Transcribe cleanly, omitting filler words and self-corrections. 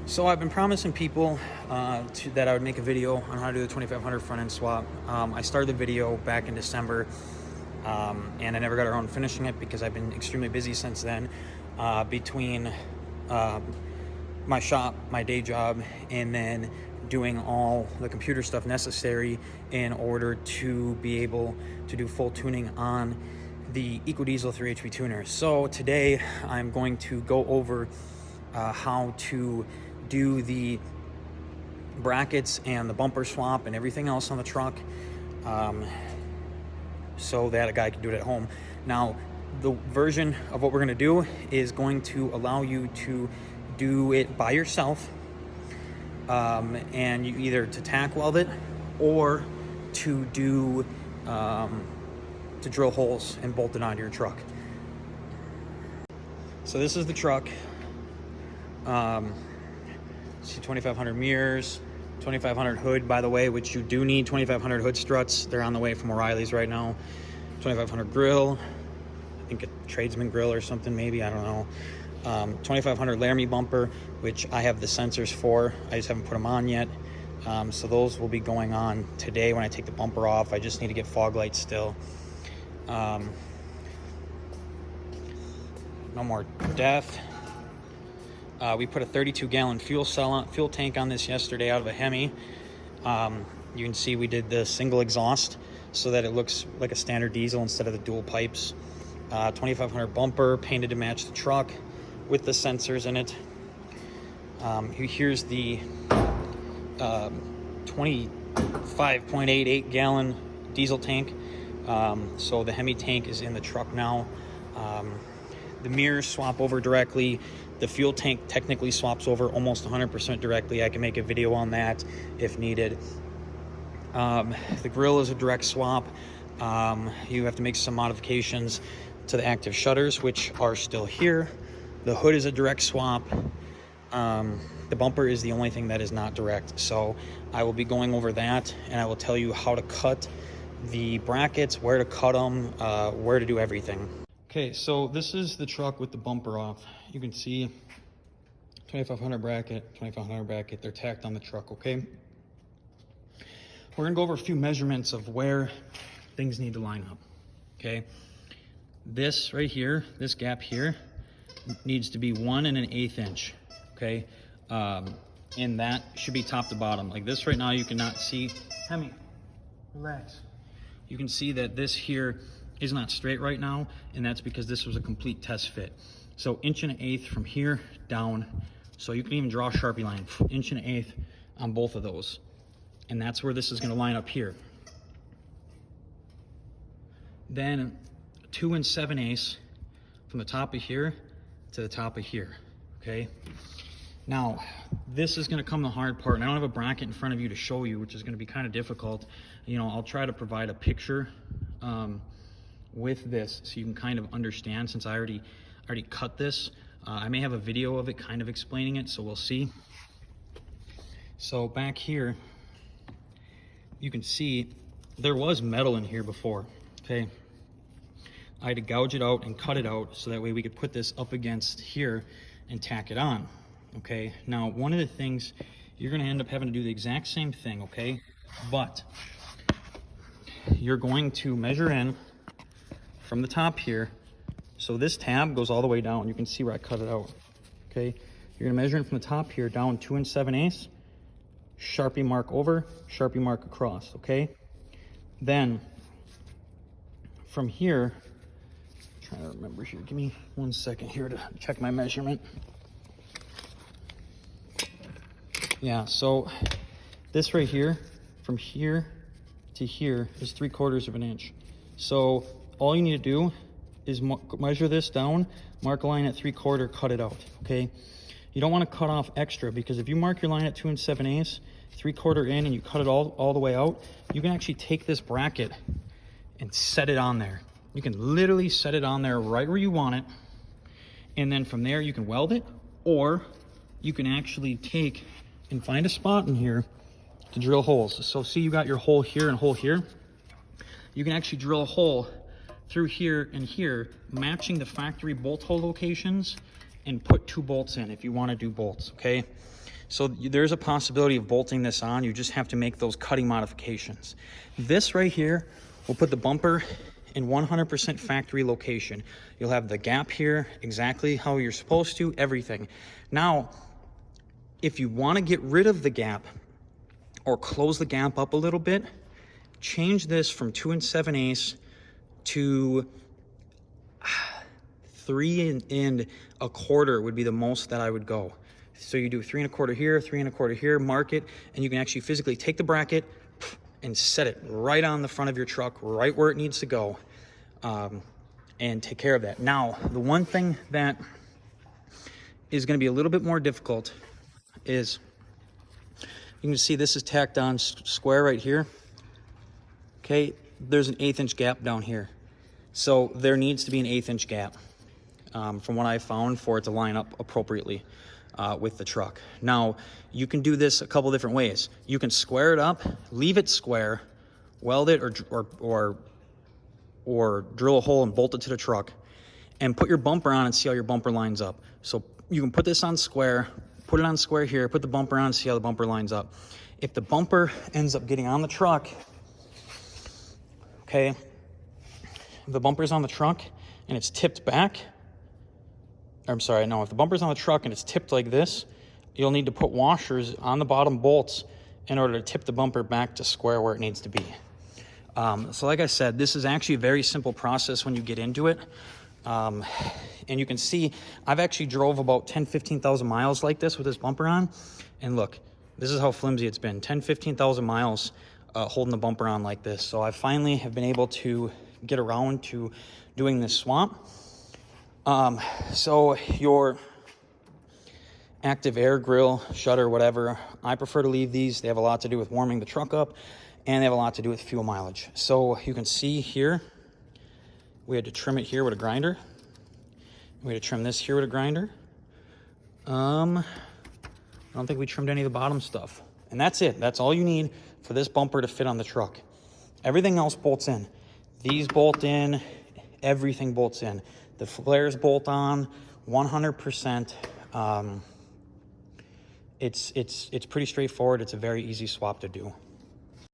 So I've been promising people that I would make a video on how to do the 2500 front end swap. I started the video back in December, and I never got around to finishing it because I've been extremely busy since then, between my shop, my day job, and then doing all the computer stuff necessary in order to be able to do full tuning on the EcoDiesel 3 HP tuner. So today I'm going to go over how to do the brackets and the bumper swap and everything else on the truck, so that a guy can do it at home. Now, the version of what we're going to do is going to allow you to do it by yourself, and you either to tack weld it or to do to drill holes and bolt it onto your truck. So this is the truck. See 2500 mirrors, 2500 hood, by the way, which you do need 2500 hood struts. They're on the way from O'Reilly's right now. 2500 grill, I think a tradesman grill or something, maybe, I don't know. 2500 Laramie bumper, which I have the sensors for. I just haven't put them on yet. So those will be going on today when I take the bumper off. I just need to get fog lights still. No more death. We put a 32-gallon fuel tank on this yesterday out of a Hemi. You can see we did the single exhaust so that it looks like a standard diesel instead of the dual pipes. 2500 bumper painted to match the truck with the sensors in it. Here's the 25.88 gallon diesel tank. So the Hemi tank is in the truck now. The mirrors swap over directly. The fuel tank technically swaps over almost 100% directly. I can make a video on that if needed. The grill is a direct swap. You have to make some modifications to the active shutters, which are still here. The hood is a direct swap. The bumper is the only thing that is not direct. So I will be going over that, and I will tell you how to cut the brackets, where to cut them, where to do everything. Okay, so this is the truck with the bumper off. You can see 2500 bracket, 2500 bracket, they're tacked on the truck, okay? We're gonna go over a few measurements of where things need to line up, okay? This right here, this gap here, needs to be 1 1/8 inch, okay? And that should be top to bottom. Like this right now, you cannot see. Hemi, relax. You can see that this here is not straight right now, and that's because this was a complete test fit. So 1 1/8 from here down. So you can even draw a Sharpie line, 1 1/8 on both of those. And that's where this is gonna line up here. Then 2 7/8 from the top of here to the top of here, okay? Now, this is gonna come the hard part, and I don't have a bracket in front of you to show you, which is gonna be kind of difficult. You know, I'll try to provide a picture with this so you can kind of understand, since I already cut this. I may have a video of it kind of explaining it, so we'll see. So back here, you can see there was metal in here before, okay? I had to gouge it out and cut it out so that way we could put this up against here and tack it on, okay? Now, one of the things, you're gonna end up having to do the exact same thing, okay? But you're going to measure in from the top here. So this tab goes all the way down. You can see where I cut it out, okay? You're gonna measure in from the top here down 2 7/8, Sharpie mark over, Sharpie mark across, okay? Then from here, I'm trying to remember here, give me 1 second here to check my measurement. Yeah, so this right here, from here to here is 3/4 of an inch. So all you need to do is measure this down, mark a line at 3/4, cut it out, okay? You don't want to cut off extra, because if you mark your line at 2 7/8, 3/4 in, and you cut it all the way out, you can actually take this bracket and set it on there. You can literally set it on there right where you want it, and then from there you can weld it, or you can actually take and find a spot in here to drill holes. So see, you got your hole here and hole here. You can actually drill a hole through here and here, matching the factory bolt hole locations, and put 2 bolts in if you want to do bolts, okay? So there's a possibility of bolting this on. You just have to make those cutting modifications. This right here will put the bumper in 100% factory location. You'll have the gap here exactly how you're supposed to, everything. Now, if you want to get rid of the gap or close the gap up a little bit, change this from 2 7/8 to 3 1/4 would be the most that I would go. So you do 3 1/4 here, 3 1/4 here, mark it, and you can actually physically take the bracket and set it right on the front of your truck, right where it needs to go, and take care of that. Now, the one thing that is going to be a little bit more difficult is, you can see this is tacked on square right here. Okay, there's an 1/8 inch gap down here. So there needs to be an 1/8 inch gap, from what I found, for it to line up appropriately with the truck. Now, you can do this a couple different ways. You can square it up, leave it square, weld it, or drill a hole and bolt it to the truck, and put your bumper on and see how your bumper lines up. So you can put this on square, put it on square here, put the bumper on, see how the bumper lines up. If the bumper ends up getting on the truck, okay, if the bumper's on the truck and it's tipped back, I'm sorry, no, if the bumper's on the truck and it's tipped like this, you'll need to put washers on the bottom bolts in order to tip the bumper back to square where it needs to be. So like I said, this is actually a very simple process when you get into it. And you can see, I've actually drove about 10,000-15,000 miles like this with this bumper on. And look, this is how flimsy it's been, 10,000-15,000 miles holding the bumper on like this. So I finally have been able to get around to doing this swap. So your active air grill, shutter, whatever, I prefer to leave these. They have a lot to do with warming the truck up, and they have a lot to do with fuel mileage. So you can see here, we had to trim it here with a grinder. We had to trim this here with a grinder. I don't think we trimmed any of the bottom stuff. And that's it. That's all you need for this bumper to fit on the truck. Everything else bolts in. These bolt in, everything bolts in. The flares bolt on 100%. It's pretty straightforward. It's a very easy swap to do.